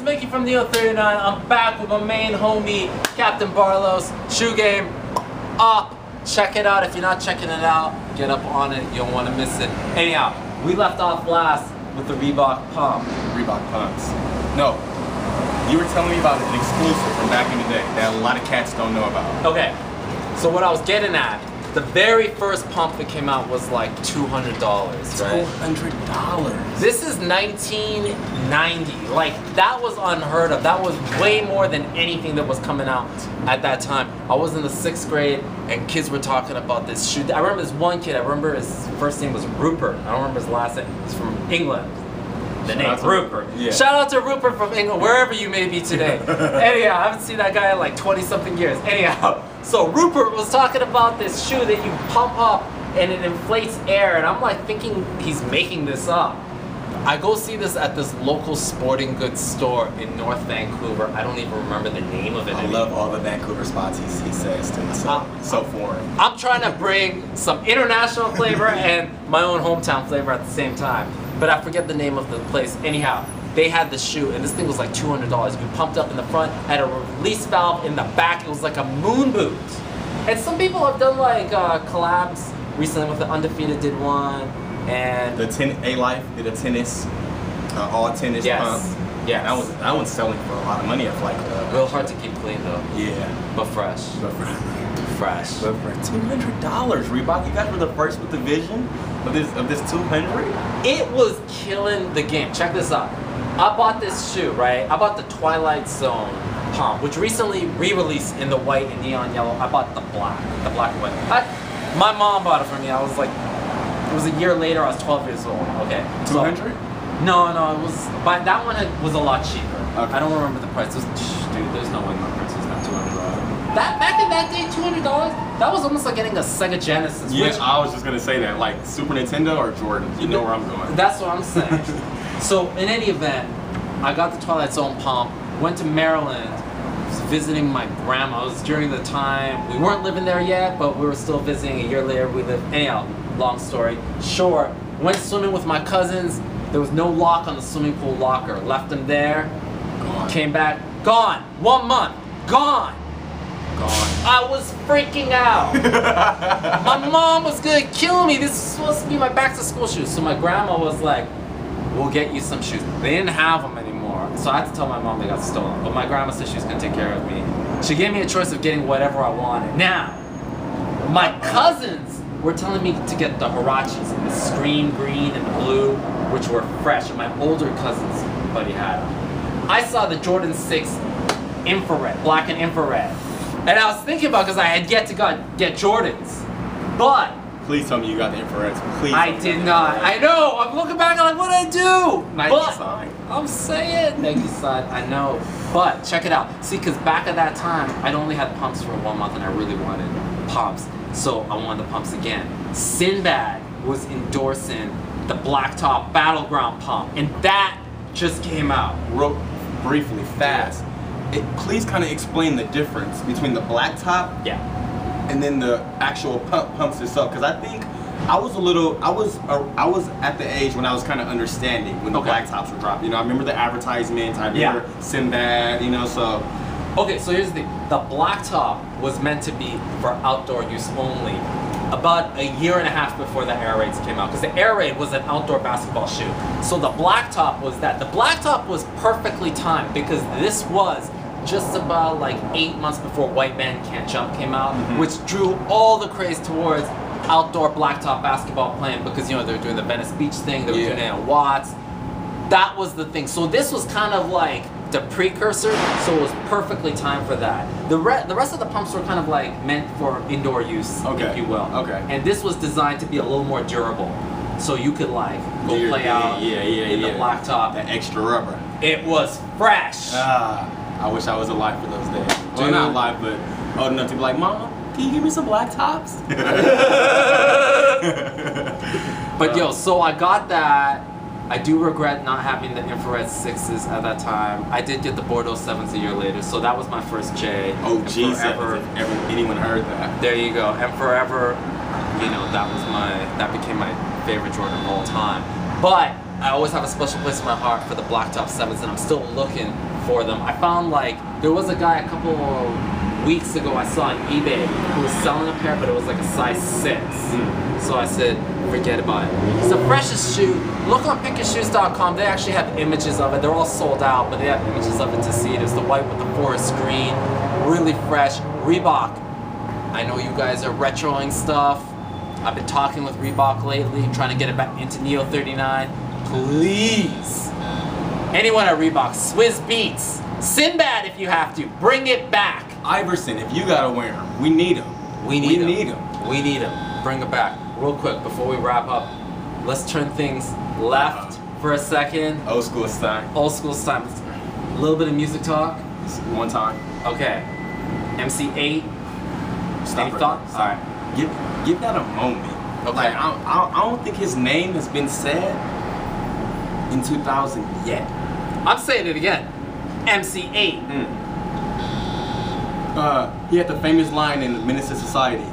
Mickey from Neo 39. I'm back with my main homie, Captain Barlow's Shoe Game up. Check it out. If you're not checking it out, get up on it. You don't want to miss it. Anyhow, we left off last with the Reebok pump. Reebok pumps. No, you were telling me about an exclusive from back in the day that a lot of cats don't know about. Okay, so what I was getting at, the very first pump that came out was like $200, right? $200. This is 1990. Like, that was unheard of. That was way more than anything that was coming out at that time. I was in the 6th grade and kids were talking about this shoe. I remember this one kid, I remember his first name was Rupert. I don't remember his last name. He's from England. The name Rupert. Yeah. Shout out to Rupert from England, wherever you may be today. Anyhow, I haven't seen that guy in like 20 something years. Anyhow, so Rupert was talking about this shoe that you pump up and it inflates air, and I'm like thinking he's making this up. I go see this at this local sporting goods store in North Vancouver. I don't even remember the name of it I anymore. love all the Vancouver spots he says too. So foreign. I'm trying to bring some international flavor and my own hometown flavor at the same time. But I forget the name of the place. Anyhow, they had the shoe, and this thing was like $200. You pumped up in the front, had a release valve in the back. It was like a moon boot. And some people have done like collabs recently with the Undefeated did one, and The A-Life did a tennis, all tennis pump. Yeah, That one's selling for a lot of money at Flight Club. real hard to keep clean though. Yeah. But fresh. But for Fresh. $200, Reebok, you guys were the first with the vision of this 200. It was killing the game. Check this out. I bought this shoe, right? I bought the Twilight Zone pump, which recently re-released in the white and neon yellow. I bought the black and white. My mom bought it for me. I was like, it was a year later. I was 12 years old. Okay. So- 200? No, it was. But that one was a lot cheaper. Okay. I don't remember the price. It was, dude, there's no way my price was not $200. That back in that day, $200. That was almost like getting a Sega Genesis. Yeah, which, I was just gonna say that, like Super Nintendo or Jordan. You know where I'm going. That's what I'm saying. So in any event, I got the Twilight Zone pump, went to Maryland, was visiting my grandma. It was during the time, we weren't living there yet, but we were still visiting. A year later, we lived, anyhow, long story short, went swimming with my cousins. There was no lock on the swimming pool locker. Left them there, Gone. came back, gone. 1 month, gone. I was freaking out. My mom was gonna kill me. This is supposed to be my back to school shoes. So my grandma was like, we'll get you some shoes. They didn't have them anymore. So I had to tell my mom they got stolen. But my grandma said she was gonna take care of me. She gave me a choice of getting whatever I wanted. Now, my cousins were telling me to get the Huaraches in the screen green and the blue, which were fresh. And my older cousins, buddy, had them. I saw the Jordan 6 infrared, black and infrared. And I was thinking about, because I had yet to get Jordans. But Please tell me you got the infrareds. Please. I did not. I know. I'm looking back. I'm like, what did I do? Nike But sign. I'm saying Nike sign. I know. But check it out. See, because back at that time, I'd only had pumps for 1 month, and I really wanted pumps. So I wanted the pumps again. Sinbad was endorsing the Blacktop Battleground pump, and that just came out. Real briefly, fast. Please kind of explain the difference between the black top Yeah. and then the actual pumps itself, because I think I was at the age when I was kind of understanding when the Okay. black tops were dropping. You know, I remember the advertisements. I Yeah. remember Sinbad. You know, so Okay, so here's the thing. The Blacktop was meant to be for outdoor use only. About a year and a half before the Air Raids came out, because the Air Raid was an outdoor basketball shoe. So the Blacktop was that. The Blacktop was perfectly timed, because this was just about like 8 months before White Man Can't Jump came out, which drew all the craze towards outdoor blacktop basketball playing, because you know they were doing the Venice Beach thing, they were doing it at Watts. That was the thing. So this was kind of like the precursor, so it was perfectly timed for that. The rest of the pumps were kind of like meant for indoor use, Okay. if you will. Okay. And this was designed to be a little more durable, so you could like go Yeah, play yeah, out in the blacktop. that extra rubber. It was fresh. I wish I was alive for those days. Well, Dude. not alive, but old enough to be like, Mom, can you give me some black tops? But yo, so I got that. I do regret not having the infrared 6s at that time. I did get the Bordeaux 7s a year later, so that was my first J. Oh, And geez, forever, if anyone heard that. there you go. And forever, you know, that became my favorite Jordan of all time. But I always have a special place in my heart for the Blacktop 7s, and I'm still looking for them. I found like there was a guy a couple of weeks ago I saw on eBay who was selling a pair, but it was like a size 6. So I said, forget about it. It's the freshest shoe. Look on pickyorshoes.com. They actually have images of it. They're all sold out, but they have images of it to see it. It's the white with the forest green, really fresh. Reebok. I know you guys are retroing stuff. I've been talking with Reebok lately, trying to get it back into Neo 39. Please, anyone at Reebok, Swizz Beats, Sinbad if you have to, bring it back. Iverson, if you gotta wear him, we need him. We need him. We need him. Bring it back. Real quick, before we wrap up, let's turn things left for a second. Old school style. Old school style. A little bit of music talk. One time. Okay. MC8. Stop Any right thoughts? there. All right. Give that a moment. Okay. Like, I don't think his name has been said in 2000 yet. I'm saying it again. MC8. He had the famous line in the Menace to Society.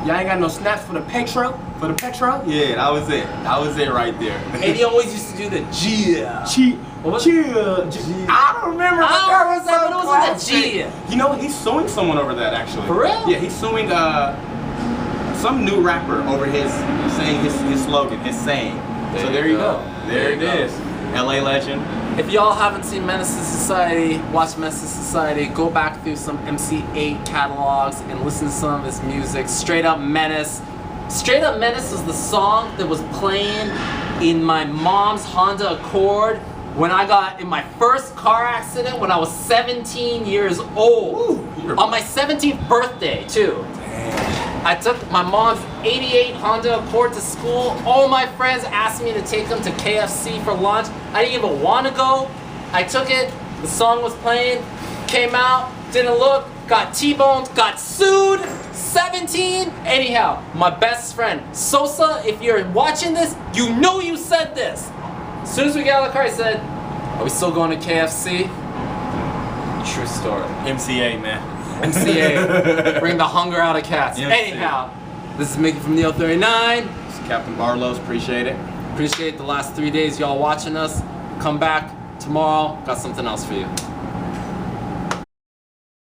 Y'all ain't got no snaps for the petrol? For the petrol? Yeah, that was it. That was it right there. And he always used to do the Gia. What was I don't remember. I don't remember, so but it was in the classic. Gia. You know, he's suing someone over that actually. For real? Yeah, he's suing some new rapper over his saying his slogan, his saying. So there you go. There it is. LA legend. If y'all haven't seen Menace to Society, watch Menace to Society, go back through some MC8 catalogs and listen to some of his music. Straight Up Menace. Straight Up Menace was the song that was playing in my mom's Honda Accord when I got in my first car accident when I was 17 years old. Ooh, on my 17th birthday, too. I took my mom's 88 Honda Accord to school. All my friends asked me to take them to KFC for lunch. I didn't even want to go. I took it, the song was playing, came out, didn't look, got T-boned, got sued, 17. Anyhow, my best friend, Sosa, if you're watching this, you know you said this. As soon as we got out of the car, I said, are we still going to KFC? True story. MCA, man. MCA, bring the hunger out of cats. MCA. Anyhow, this is Mickey from Neo 39. This is Captain Barlow's, appreciate it. Appreciate the last 3 days y'all watching us. Come back tomorrow, got something else for you.